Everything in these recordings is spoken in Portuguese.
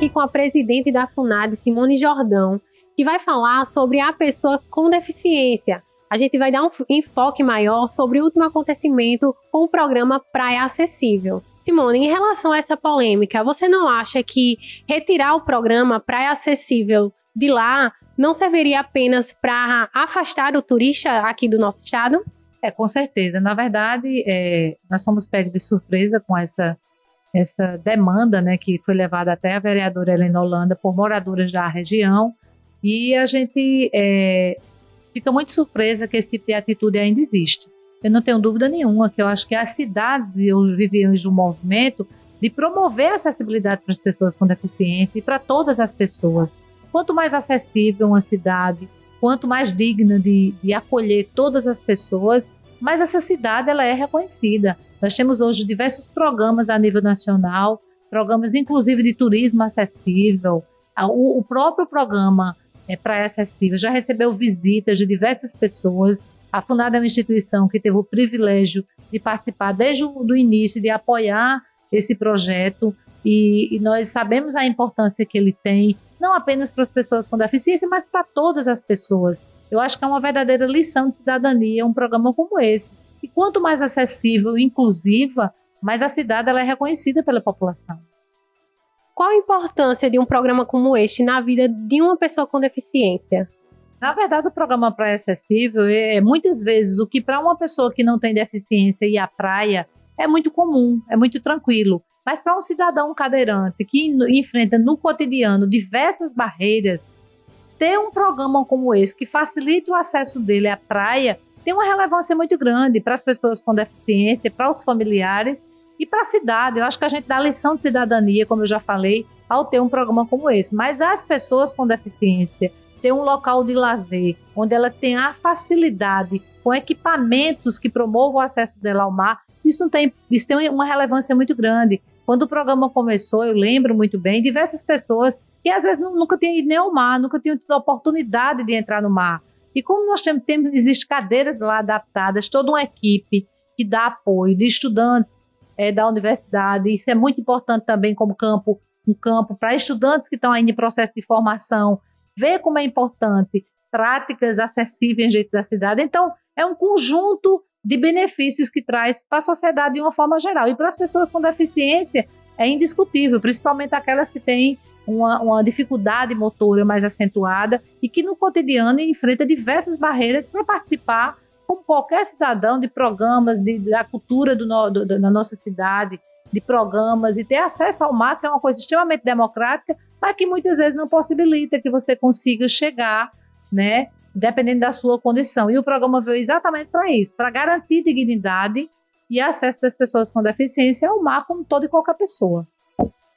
aqui com a presidente da FUNAD, Simone Jordão, que vai falar sobre a pessoa com deficiência. A gente vai dar um enfoque maior sobre o último acontecimento com o programa Praia Acessível. Simone, em relação a essa polêmica, você não acha que retirar o programa Praia Acessível de lá não serviria apenas para afastar o turista aqui do nosso estado? Com certeza. Na verdade, nós fomos pegos de surpresa com essa demanda, né, que foi levada até a vereadora Helena Holanda por moradores da região, e a gente fica muito surpresa que esse tipo de atitude ainda existe. Eu não tenho dúvida nenhuma que eu acho que as cidades viviam de um movimento de promover a acessibilidade para as pessoas com deficiência e para todas as pessoas. Quanto mais acessível uma cidade, quanto mais digna de acolher todas as pessoas, mais essa cidade ela é reconhecida. Nós temos hoje diversos programas a nível nacional, programas inclusive de turismo acessível. O próprio programa Praia Acessível já recebeu visitas de diversas pessoas. A FUNAD é uma instituição que teve o privilégio de participar desde o início, de apoiar esse projeto, e nós sabemos a importância que ele tem, não apenas para as pessoas com deficiência, mas para todas as pessoas. Eu acho que é uma verdadeira lição de cidadania um programa como esse. E quanto mais acessível e inclusiva, mais a cidade ela é reconhecida pela população. Qual a importância de um programa como este na vida de uma pessoa com deficiência? Na verdade, o programa Praia Acessível muitas vezes o que para uma pessoa que não tem deficiência ir à praia é muito comum, é muito tranquilo. Mas para um cidadão cadeirante que enfrenta no cotidiano diversas barreiras, ter um programa como esse que facilita o acesso dele à praia tem uma relevância muito grande para as pessoas com deficiência, para os familiares e para a cidade. Eu acho que a gente dá lição de cidadania, como eu já falei, ao ter um programa como esse. Mas as pessoas com deficiência ter um local de lazer, onde ela tem a facilidade com equipamentos que promovam o acesso dela ao mar, isso tem uma relevância muito grande. Quando o programa começou, eu lembro muito bem, diversas pessoas que às vezes nunca tinham ido nem ao mar, nunca tinham tido a oportunidade de entrar no mar. E como nós existem cadeiras lá adaptadas, toda uma equipe que dá apoio de estudantes da universidade, isso é muito importante também como um campo para estudantes que estão ainda em processo de formação, ver como é importante práticas acessíveis dentro da cidade. Então, é um conjunto de benefícios que traz para a sociedade de uma forma geral. E para as pessoas com deficiência é indiscutível, principalmente aquelas que têm uma dificuldade motora mais acentuada e que no cotidiano enfrenta diversas barreiras para participar, como qualquer cidadão, de programas da cultura da nossa cidade, de programas, e ter acesso ao mar, que é uma coisa extremamente democrática, mas que muitas vezes não possibilita que você consiga chegar, né, dependendo da sua condição. E o programa veio exatamente para isso, para garantir dignidade e acesso das pessoas com deficiência ao mar como toda e qualquer pessoa.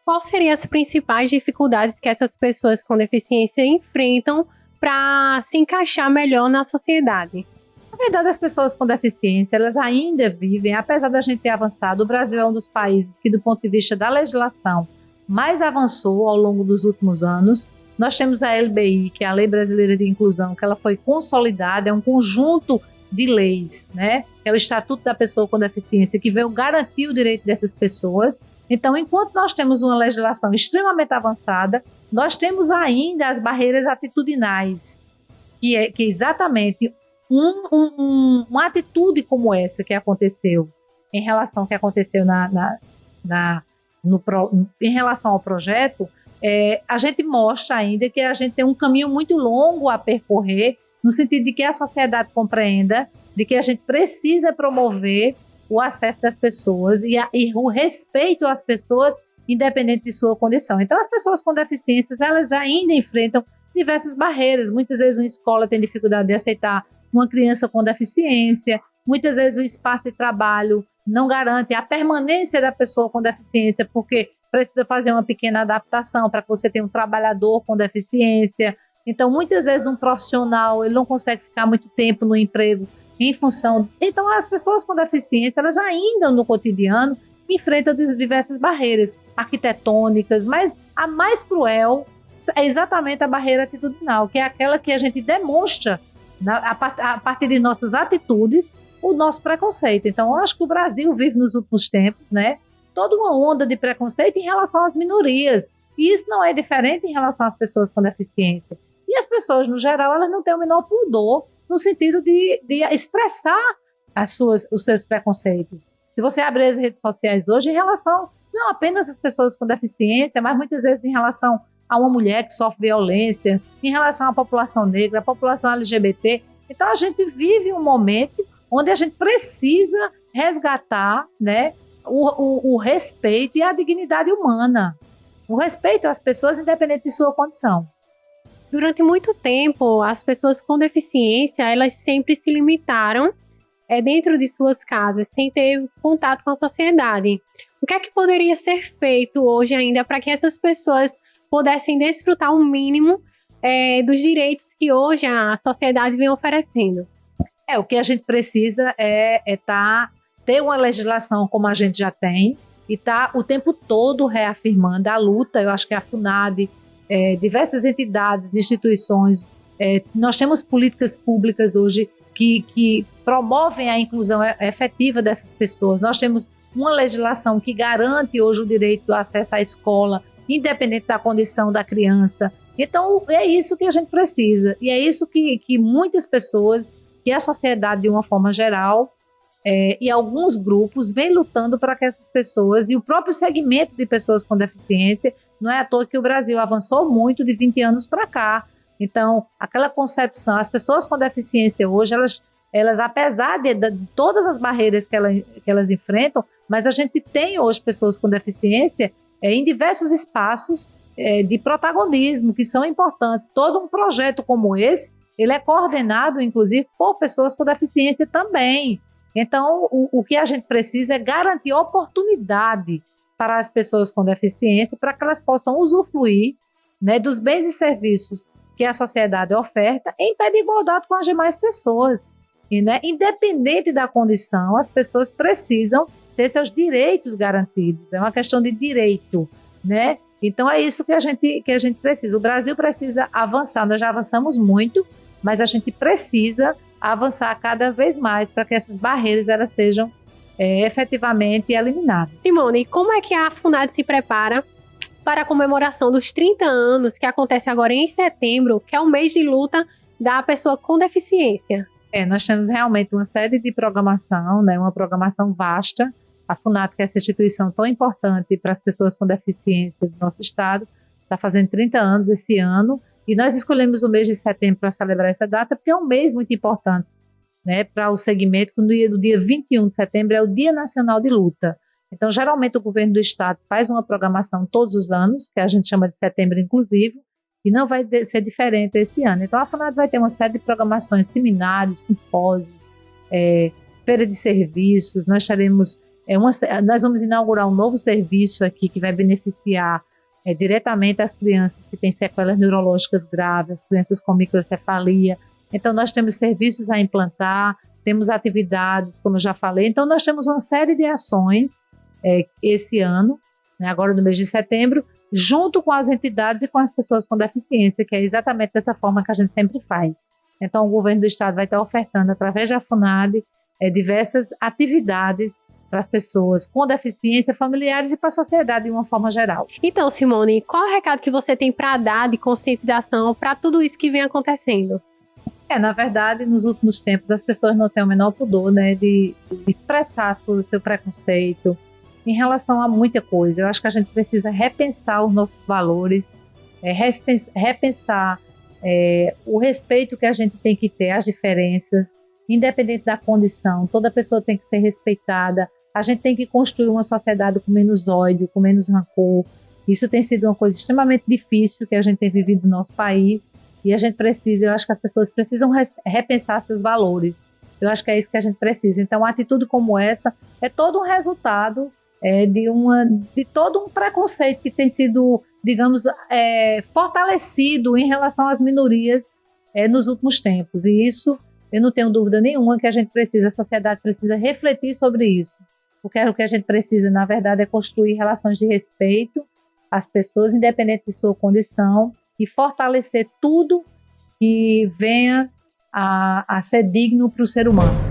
Quais seriam as principais dificuldades que essas pessoas com deficiência enfrentam para se encaixar melhor na sociedade? Na verdade, as pessoas com deficiência, elas ainda vivem, apesar da gente ter avançado, o Brasil é um dos países que, do ponto de vista da legislação, mais avançou ao longo dos últimos anos. Nós temos a LBI, que é a Lei Brasileira de Inclusão, que ela foi consolidada, é um conjunto de leis, né? É o Estatuto da Pessoa com Deficiência, que veio garantir o direito dessas pessoas. Então, enquanto nós temos uma legislação extremamente avançada, nós temos ainda as barreiras atitudinais, que é exatamente uma atitude como essa que aconteceu em relação ao que aconteceu em relação ao projeto. A gente mostra ainda que a gente tem um caminho muito longo a percorrer, no sentido de que a sociedade compreenda de que a gente precisa promover o acesso das pessoas e o respeito às pessoas, independente de sua condição. Então, as pessoas com deficiências, elas ainda enfrentam diversas barreiras. Muitas vezes uma escola tem dificuldade de aceitar uma criança com deficiência, muitas vezes o espaço de trabalho não garante a permanência da pessoa com deficiência, porque precisa fazer uma pequena adaptação para que você tenha um trabalhador com deficiência. Então, muitas vezes um profissional ele não consegue ficar muito tempo no emprego em função... Então, as pessoas com deficiência, elas ainda no cotidiano enfrentam diversas barreiras arquitetônicas, mas a mais cruel é exatamente a barreira atitudinal, que é aquela que a gente demonstra a partir de nossas atitudes o nosso preconceito. Então, eu acho que o Brasil vive nos últimos tempos, né, toda uma onda de preconceito em relação às minorias. E isso não é diferente em relação às pessoas com deficiência. E as pessoas, no geral, elas não têm o menor pudor no sentido de expressar os seus preconceitos. Se você abrir as redes sociais hoje, em relação não apenas às pessoas com deficiência, mas muitas vezes em relação a uma mulher que sofre violência, em relação à população negra, à população LGBT. Então, a gente vive um momento onde a gente precisa resgatar, né, o respeito e a dignidade humana. O respeito às pessoas, independente de sua condição. Durante muito tempo, as pessoas com deficiência, elas sempre se limitaram dentro de suas casas, sem ter contato com a sociedade. O que é que poderia ser feito hoje ainda para que essas pessoas pudessem desfrutar o mínimo dos direitos que hoje a sociedade vem oferecendo? O que a gente precisa ter uma legislação como a gente já tem e estar o tempo todo reafirmando a luta. Eu acho que a FUNAD, diversas entidades, instituições, nós temos políticas públicas hoje que promovem a inclusão efetiva dessas pessoas. Nós temos uma legislação que garante hoje o direito do acesso à escola, independente da condição da criança. Então, é isso que a gente precisa. E é isso que muitas pessoas, que a sociedade de uma forma geral, e alguns grupos vêm lutando para que essas pessoas, e o próprio segmento de pessoas com deficiência, não é à toa que o Brasil avançou muito de 20 anos para cá. Então, aquela concepção, as pessoas com deficiência hoje, elas apesar de todas as barreiras que elas enfrentam, mas a gente tem hoje pessoas com deficiência em diversos espaços de protagonismo, que são importantes. Todo um projeto como esse, ele é coordenado, inclusive, por pessoas com deficiência também. Então, o que a gente precisa é garantir oportunidade para as pessoas com deficiência, para que elas possam usufruir, né, dos bens e serviços que a sociedade oferta em pé de igualdade com as demais pessoas. E, né, independente da condição, as pessoas precisam ter seus direitos garantidos. É uma questão de direito, né? Então, é isso que a gente precisa. O Brasil precisa avançar. Nós já avançamos muito, mas a gente precisa avançar cada vez mais para que essas barreiras elas sejam efetivamente eliminadas. Simone, como é que a FUNAD se prepara para a comemoração dos 30 anos, que acontece agora em setembro, que é o mês de luta da pessoa com deficiência? Nós temos realmente uma série de programação, né, uma programação vasta. A FUNAD, que é essa instituição tão importante para as pessoas com deficiência do nosso estado, está fazendo 30 anos esse ano, e nós escolhemos o mês de setembro para celebrar essa data, porque é um mês muito importante, né, para o segmento, que no dia 21 de setembro é o Dia Nacional de Luta. Então, geralmente, o governo do estado faz uma programação todos os anos, que a gente chama de Setembro Inclusivo, e não vai ser diferente esse ano. Então, a FUNAD vai ter uma série de programações, seminários, simpósios, feira de serviços. Nós vamos inaugurar um novo serviço aqui que vai beneficiar diretamente as crianças que têm sequelas neurológicas graves, crianças com microcefalia. Então, nós temos serviços a implantar, temos atividades, como eu já falei. Então, nós temos uma série de ações esse ano, né, agora no mês de setembro, junto com as entidades e com as pessoas com deficiência, que é exatamente dessa forma que a gente sempre faz. Então, o governo do estado vai estar ofertando, através da FUNAD, diversas atividades para as pessoas com deficiência, familiares e para a sociedade de uma forma geral. Então, Simone, qual é o recado que você tem para dar de conscientização para tudo isso que vem acontecendo? Na verdade, nos últimos tempos, as pessoas não têm o menor pudor, né, de expressar o seu preconceito em relação a muita coisa. Eu acho que a gente precisa repensar os nossos valores, repensar o respeito que a gente tem que ter às diferenças, independente da condição. Toda pessoa tem que ser respeitada. A gente tem que construir uma sociedade com menos ódio, com menos rancor. Isso tem sido uma coisa extremamente difícil que a gente tem vivido no nosso país. E a gente precisa, eu acho que as pessoas precisam repensar seus valores. Eu acho que é isso que a gente precisa. Então, uma atitude como essa é todo um resultado de todo um preconceito que tem sido, digamos, fortalecido em relação às minorias nos últimos tempos. E isso, eu não tenho dúvida nenhuma que a sociedade precisa refletir sobre isso. Porque o que a gente precisa, na verdade, é construir relações de respeito às pessoas, independente de sua condição, e fortalecer tudo que venha a ser digno para o ser humano.